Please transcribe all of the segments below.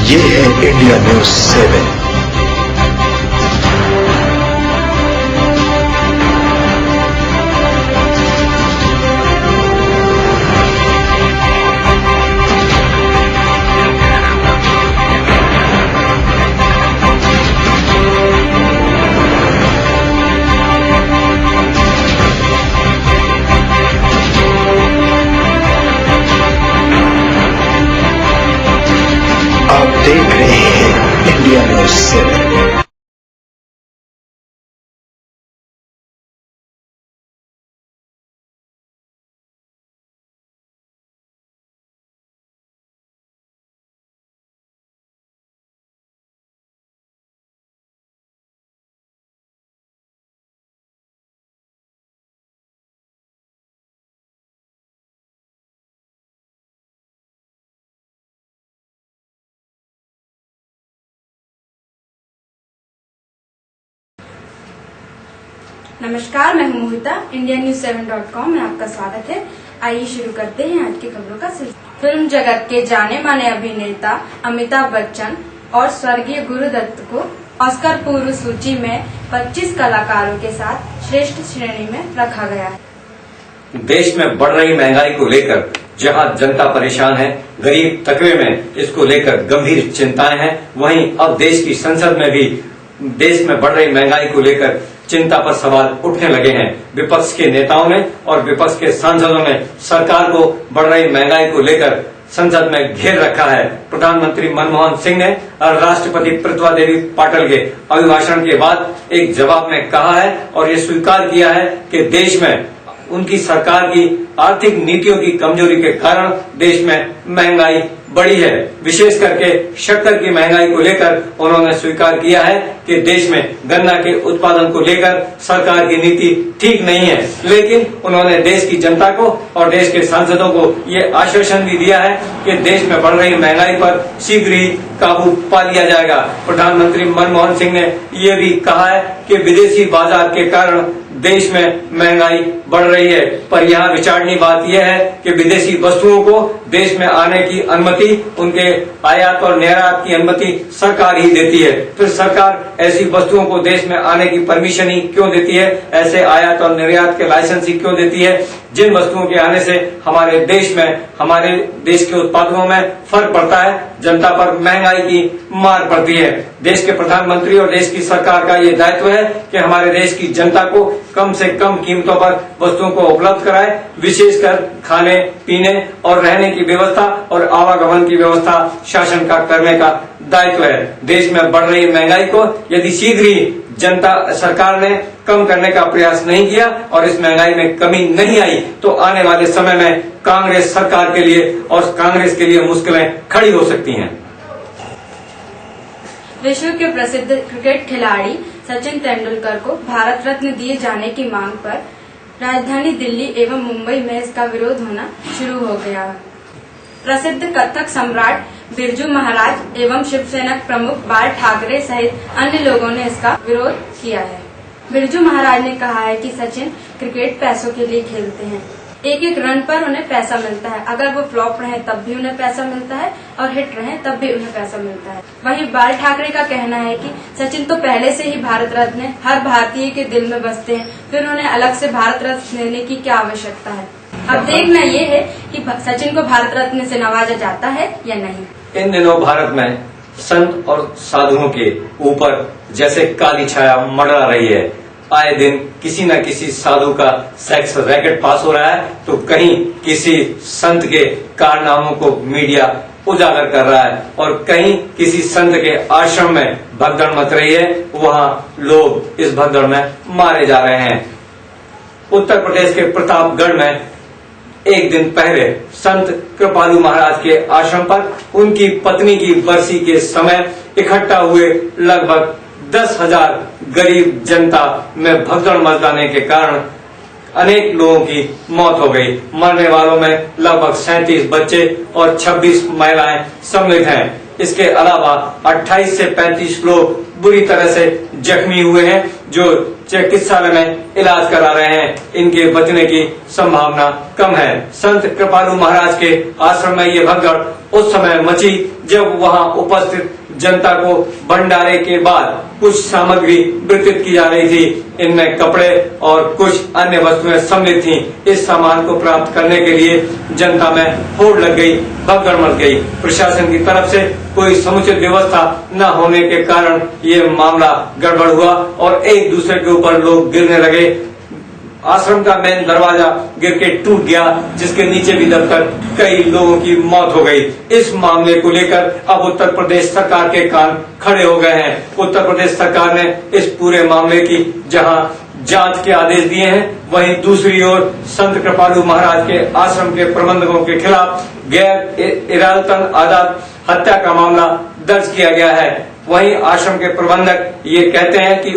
ये है India news 7। आप देख रहे हैं इंडिया न्यूज 7। नमस्कार, मैं हूं मोहिता। इंडिया न्यूज 7.com में आपका स्वागत है। आइए शुरू करते हैं आज की खबरों का सिलसिला। फिल्म जगत के जाने माने अभिनेता अमिताभ बच्चन और स्वर्गीय गुरुदत्त को ऑस्कर पूर्व सूची में 25 कलाकारों के साथ श्रेष्ठ श्रेणी में रखा गया है। देश में बढ़ रही महंगाई को लेकर जहां जनता परेशान है, गरीब तबके में इसको लेकर गंभीर चिंताएं हैं, वहीं अब देश की संसद में भी देश में बढ़ रही महंगाई को लेकर चिंता पर सवाल उठने लगे हैं। विपक्ष के नेताओं ने और विपक्ष के सांसदों ने सरकार को बढ़ रही महंगाई को लेकर संसद में घेर रखा है। प्रधानमंत्री मनमोहन सिंह ने और राष्ट्रपति प्रतिभा देवी पाटिल के अभिभाषण के बाद एक जवाब में कहा है और ये स्वीकार किया है कि देश में उनकी सरकार की आर्थिक नीतियों की कमजोरी के कारण देश में महंगाई बढ़ी है। विशेष करके शक्कर की महंगाई को लेकर उन्होंने स्वीकार किया है कि देश में गन्ना के उत्पादन को लेकर सरकार की नीति ठीक नहीं है, लेकिन उन्होंने देश की जनता को और देश के सांसदों को ये आश्वासन भी दिया है कि देश में बढ़ रही महंगाई पर शीघ्र ही काबू पा लिया जाएगा। प्रधानमंत्री मनमोहन सिंह ने ये भी कहा है कि विदेशी बाजार के कारण देश में महंगाई बढ़ रही है, पर यहाँ विचारणीय बात यह है कि विदेशी वस्तुओं को देश में आने की अनुमति, उनके आयात और निर्यात की अनुमति सरकार ही देती है। फिर सरकार ऐसी वस्तुओं को देश में आने की परमिशन ही क्यों देती है, ऐसे आयात और निर्यात के लाइसेंस ही क्यों देती है, जिन वस्तुओं के आने से हमारे देश के उत्पादों में फर्क पड़ता है, जनता पर महंगाई की मार पड़ती है। देश के प्रधानमंत्री और देश की सरकार का ये दायित्व है कि हमारे देश की जनता को कम से कम कीमतों पर वस्तुओं को उपलब्ध कराए, विशेषकर खाने पीने और रहने की व्यवस्था और आवागमन की व्यवस्था शासन का करने का दायित्व है। देश में बढ़ रही महंगाई को यदि शीघ्र ही सरकार ने कम करने का प्रयास नहीं किया और इस महंगाई में कमी नहीं आई तो आने वाले समय में कांग्रेस सरकार के लिए और कांग्रेस के लिए मुश्किलें खड़ी हो सकती हैं। विश्व के प्रसिद्ध क्रिकेट खिलाड़ी सचिन तेंदुलकर को भारत रत्न दिए जाने की मांग पर राजधानी दिल्ली एवं मुंबई में इसका विरोध होना शुरू हो गया है। प्रसिद्ध कथक सम्राट बिरजू महाराज एवं शिवसेना प्रमुख बाल ठाकरे सहित अन्य लोगों ने इसका विरोध किया है। बिरजू महाराज ने कहा है कि सचिन क्रिकेट पैसों के लिए खेलते हैं, एक एक रन पर उन्हें पैसा मिलता है, अगर वो फ्लॉप रहे तब भी उन्हें पैसा मिलता है और हिट रहे तब भी उन्हें पैसा मिलता है। वहीं बाल ठाकरे का कहना है कि सचिन तो पहले से ही भारत रत्न है, हर भारतीय के दिल में बसते हैं, फिर उन्हें अलग से भारत रत्न देने की क्या आवश्यकता है। अब देखना ये है कि सचिन को भारत रत्न से नवाजा जाता है या नहीं। इन दिनों भारत में संत और साधुओं के ऊपर जैसे काली छाया मंडरा रही है। आए दिन किसी न किसी साधु का सेक्स रैकेट पास हो रहा है तो कहीं किसी संत के कारनामों को मीडिया उजागर कर रहा है और कहीं किसी संत के आश्रम में भगदड़ मच रही है, वहां लोग इस भगदड़ में मारे जा रहे हैं। उत्तर प्रदेश के प्रतापगढ़ में एक दिन पहले संत कृपालु महाराज के आश्रम पर उनकी पत्नी की बरसी के समय इकट्ठा हुए लगभग 10,000 गरीब जनता में भगदड़ मच जाने के कारण अनेक लोगों की मौत हो गई। मरने वालों में लगभग 37 बच्चे और 26 महिलाएं सम्मिलित हैं। इसके अलावा 28 से 35 लोग बुरी तरह से जख्मी हुए हैं जो चिकित्सालय में इलाज करा रहे हैं। इनके बचने की संभावना कम है। संत कृपालु महाराज के आश्रम में ये भगदड़ उस समय मची जब वहां उपस्थित जनता को भंडारे के बाद कुछ सामग्री वितरित की जा रही थी। इनमें कपड़े और कुछ अन्य वस्तुएं सम्मिलित थीं। इस सामान को प्राप्त करने के लिए जनता में होड़ लग गई, भगदड़ मच गई। प्रशासन की तरफ से कोई समुचित व्यवस्था न होने के कारण ये मामला गड़बड़ हुआ और एक दूसरे के ऊपर लोग गिरने लगे। आश्रम का मेन दरवाजा गिर के टूट गया, जिसके नीचे भी दबकर कई लोगों की मौत हो गई। इस मामले को लेकर अब उत्तर प्रदेश सरकार के कान खड़े हो गए हैं। उत्तर प्रदेश सरकार ने इस पूरे मामले की जहां जांच के आदेश दिए हैं, वहीं दूसरी ओर संत कृपालु महाराज के आश्रम के प्रबंधकों के खिलाफ गैर इरादतन आदात हत्या का मामला दर्ज किया गया है। वहीं आश्रम के प्रबंधक ये कहते हैं कि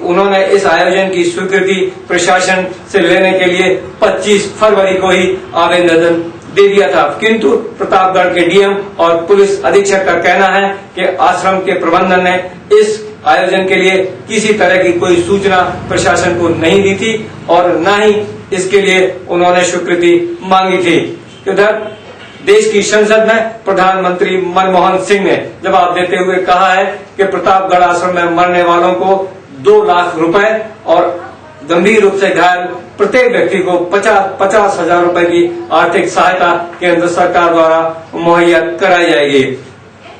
उन्होंने इस आयोजन की स्वीकृति प्रशासन से लेने के लिए 25 फरवरी को ही आवेदन दे दिया था, किंतु प्रतापगढ़ के डीएम और पुलिस अधीक्षक का कहना है कि आश्रम के प्रबंधन ने इस आयोजन के लिए किसी तरह की कोई सूचना प्रशासन को नहीं दी थी और न ही इसके लिए उन्होंने स्वीकृति मांगी थी। इधर देश की संसद में प्रधानमंत्री मनमोहन सिंह ने जवाब देते हुए कहा है कि प्रतापगढ़ आश्रम में मरने वालों को 2 लाख रुपए और गंभीर रूप से घायल प्रत्येक व्यक्ति को 50,000 रुपए की आर्थिक सहायता केंद्र सरकार द्वारा मुहैया कराई जाएगी।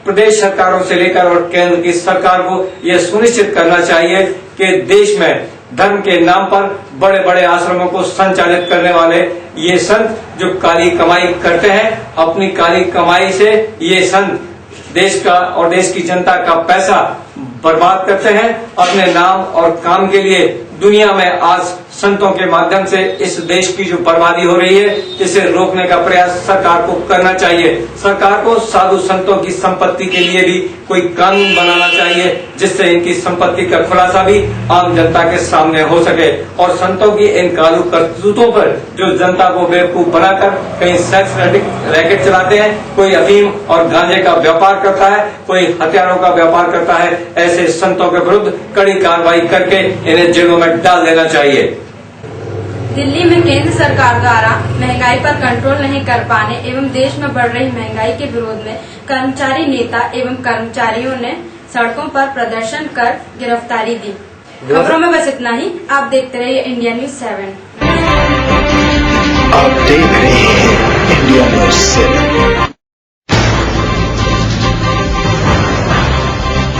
प्रदेश सरकारों से लेकर और केंद्र की सरकार को यह सुनिश्चित करना चाहिए कि देश में धर्म के नाम पर बड़े बड़े आश्रमों को संचालित करने वाले ये संत जो काली कमाई करते हैं, अपनी काली कमाई से ये संत देश का और देश की जनता का पैसा बर्बाद करते हैं अपने नाम और काम के लिए। दुनिया में आज संतों के माध्यम से इस देश की जो बर्बादी हो रही है, इसे रोकने का प्रयास सरकार को करना चाहिए। सरकार को साधु संतों की संपत्ति के लिए भी कोई कानून बनाना चाहिए, जिससे इनकी संपत्ति का खुलासा भी आम जनता के सामने हो सके और संतों की इन कालू करतूतों पर जो जनता को बेवकूफ बनाकर कहीं सेक्स रैकेट चलाते हैं, कोई अफीम और गांजे का व्यापार करता है, कोई हथियारों का व्यापार करता है, ऐसे संतों के विरुद्ध कड़ी कार्रवाई करके इन्हें जेलों में डाल देना चाहिए। दिल्ली में केंद्र सरकार द्वारा महंगाई पर कंट्रोल नहीं कर पाने एवं देश में बढ़ रही महंगाई के विरोध में कर्मचारी नेता एवं कर्मचारियों ने सड़कों पर प्रदर्शन कर गिरफ्तारी दी। खबरों में बस इतना ही। आप देखते रहिए इंडिया न्यूज 7। आप देख रहे हैं इंडिया न्यूज 7।